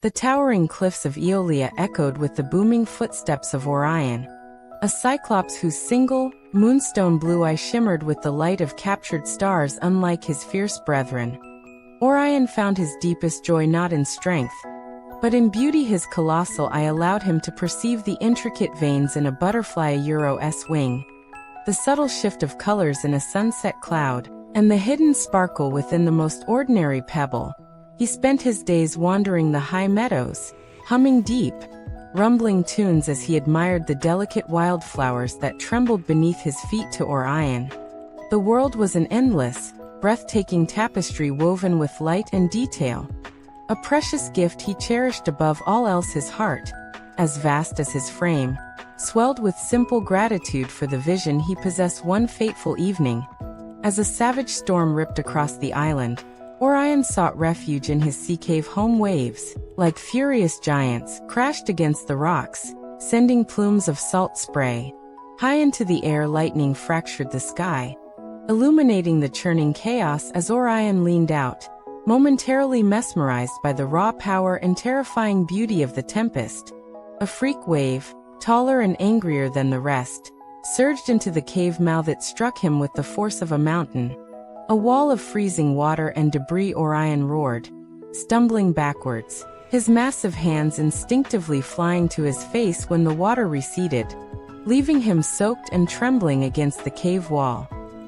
The towering cliffs of Aeolia echoed with the booming footsteps of Orion, a Cyclops whose single, moonstone blue eye shimmered with the light of captured stars unlike his fierce brethren. Orion found his deepest joy not in strength, but in beauty. His colossal eye allowed him to perceive the intricate veins in a butterfly's wing, the subtle shift of colors in a sunset cloud, and the hidden sparkle within the most ordinary pebble. He spent his days wandering the high meadows, humming deep, rumbling tunes as he admired the delicate wildflowers that trembled beneath his feet. To Orion, the world was an endless, breathtaking tapestry woven with light and detail, a precious gift he cherished above all else. His heart, as vast as his frame, swelled with simple gratitude for the vision he possessed. One fateful evening, as a savage storm ripped across the island, Orion sought refuge in his sea cave. Home waves, like furious giants, crashed against the rocks, sending plumes of salt spray high into the air. Lightning fractured the sky, illuminating the churning chaos as Orion leaned out, momentarily mesmerized by the raw power and terrifying beauty of the tempest. A freak wave, taller and angrier than the rest, surged into the cave mouth. It struck him with the force of a mountain, a wall of freezing water and debris. Orion roared, stumbling backwards, his massive hands instinctively flying to his face when the water receded, leaving him soaked and trembling against the cave wall.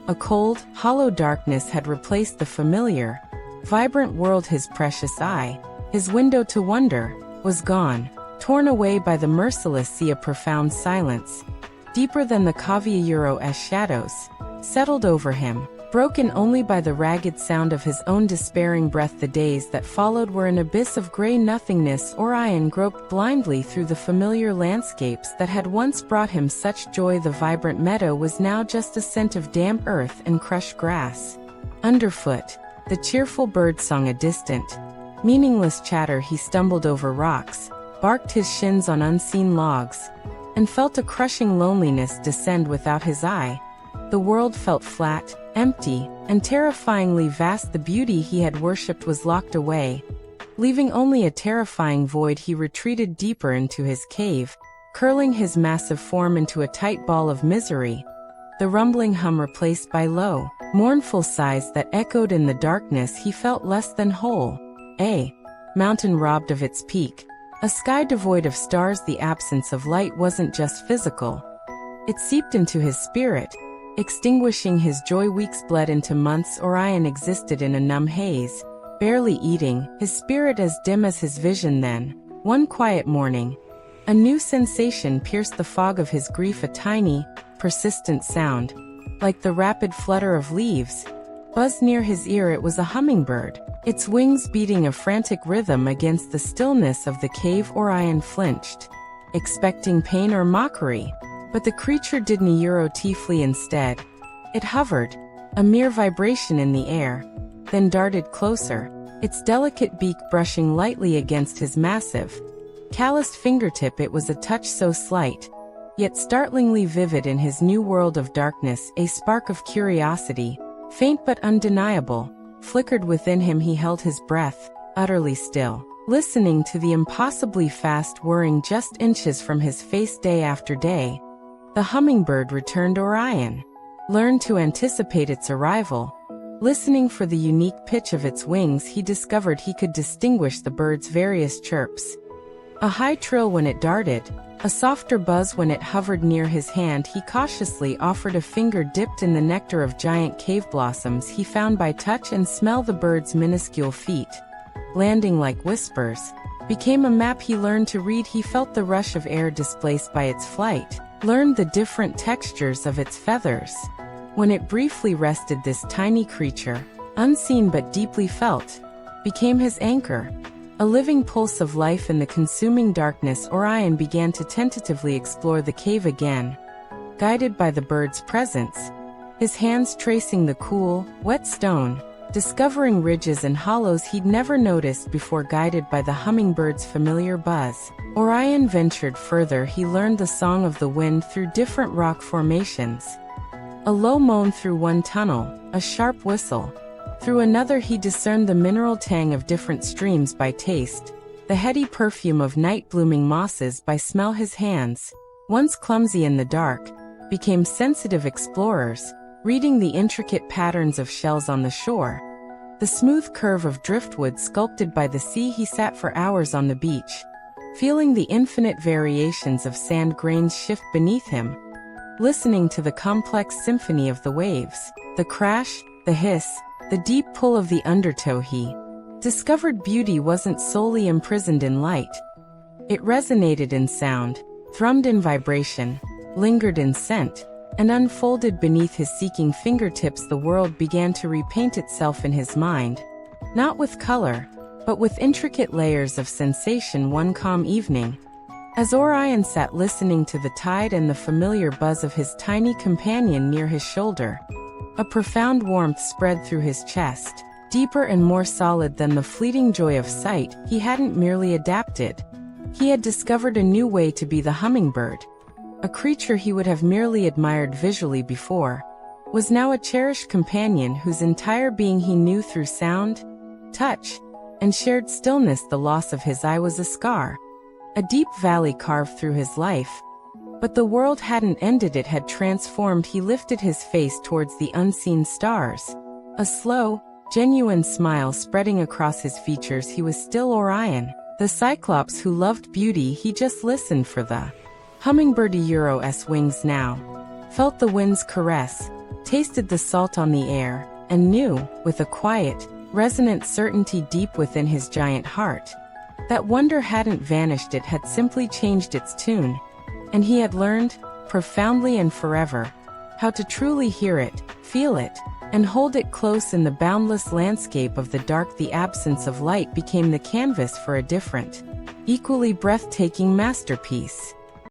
A cold, hollow darkness had replaced the familiar, vibrant world. His precious eye, his window to wonder, was gone, torn away by the merciless sea. A profound silence, deeper than the Cavia's shadows, settled over him, broken only by the ragged sound of his own despairing breath. The days that followed were an abyss of gray nothingness. Orion groped blindly through the familiar landscapes that had once brought him such joy. The vibrant meadow was now just a scent of damp earth and crushed grass. Underfoot, the cheerful bird song a distant, meaningless chatter. He stumbled over rocks, barked his shins on unseen logs, and felt a crushing loneliness descend without his eye. The world felt flat, empty, and terrifyingly vast. The beauty he had worshipped was locked away, leaving only a terrifying void. He retreated deeper into his cave, curling his massive form into a tight ball of misery, the rumbling hum replaced by low, mournful sighs that echoed in the darkness. He felt less than whole, a mountain robbed of its peak, a sky devoid of stars. The absence of light wasn't just physical, it seeped into his spirit, extinguishing his joy. Weeks bled into months. Orion existed in a numb haze, barely eating, his spirit as dim as his vision. Then, one quiet morning, a new sensation pierced the fog of his grief. A tiny, persistent sound, like the rapid flutter of leaves, buzzed near his ear. It was a hummingbird, its wings beating a frantic rhythm against the stillness of the cave. Orion flinched, expecting pain or mockery, but the creature didn't flee. Instead, it hovered, a mere vibration in the air, then darted closer, its delicate beak brushing lightly against his massive, calloused fingertip. It was a touch so slight, yet startlingly vivid. In his new world of darkness, a spark of curiosity, faint but undeniable, flickered within him. He held his breath, utterly still, listening to the impossibly fast whirring just inches from his face. Day after day, the hummingbird returned. Orion learned to anticipate its arrival. Listening for the unique pitch of its wings, he discovered he could distinguish the bird's various chirps. A high trill when it darted, a softer buzz when it hovered near his hand. He cautiously offered a finger dipped in the nectar of giant cave blossoms he found by touch and smell. The bird's minuscule feet, landing like whispers, became a map he learned to read. He felt the rush of air displaced by its flight, learned the different textures of its feathers. When it briefly rested, this tiny creature, unseen but deeply felt, became his anchor, a living pulse of life in the consuming darkness. Orion began to tentatively explore the cave again, guided by the bird's presence, his hands tracing the cool, wet stone, discovering ridges and hollows he'd never noticed before. Guided by the hummingbird's familiar buzz, Orion ventured further. He learned the song of the wind through different rock formations. A low moan through one tunnel, a sharp whistle. Through another he discerned the mineral tang of different streams by taste, the heady perfume of night-blooming mosses by smell his hands, once clumsy in the dark, became sensitive explorers, reading the intricate patterns of shells on the shore. The smooth curve of driftwood sculpted by the sea. He sat for hours on the beach, feeling the infinite variations of sand grains shift beneath him, listening to the complex symphony of the waves, the crash, the hiss, the deep pull of the undertow. He discovered beauty wasn't solely imprisoned in light. It resonated in sound, thrummed in vibration, lingered in scent, and unfolded beneath his seeking fingertips. The world began to repaint itself in his mind, not with color, but with intricate layers of sensation. One calm evening, as Orion sat listening to the tide and the familiar buzz of his tiny companion near his shoulder, a profound warmth spread through his chest, deeper and more solid than the fleeting joy of sight. He hadn't merely adapted. He had discovered a new way to be. The hummingbird, a creature he would have merely admired visually before, was now a cherished companion whose entire being he knew through sound, touch, and shared stillness. The loss of his eye was a scar, a deep valley carved through his life. But the world hadn't ended, it had transformed. He lifted his face towards the unseen stars, a slow, genuine smile spreading across his features. He was still Orion, the Cyclops who loved beauty. He just listened for the hummingbird Euro's wings now, felt the wind's caress, tasted the salt on the air, and knew, with a quiet, resonant certainty deep within his giant heart, that wonder hadn't vanished. It had simply changed its tune, and he had learned, profoundly and forever, how to truly hear it, feel it, and hold it close in the boundless landscape of the dark. The absence of light became the canvas for a different, equally breathtaking masterpiece.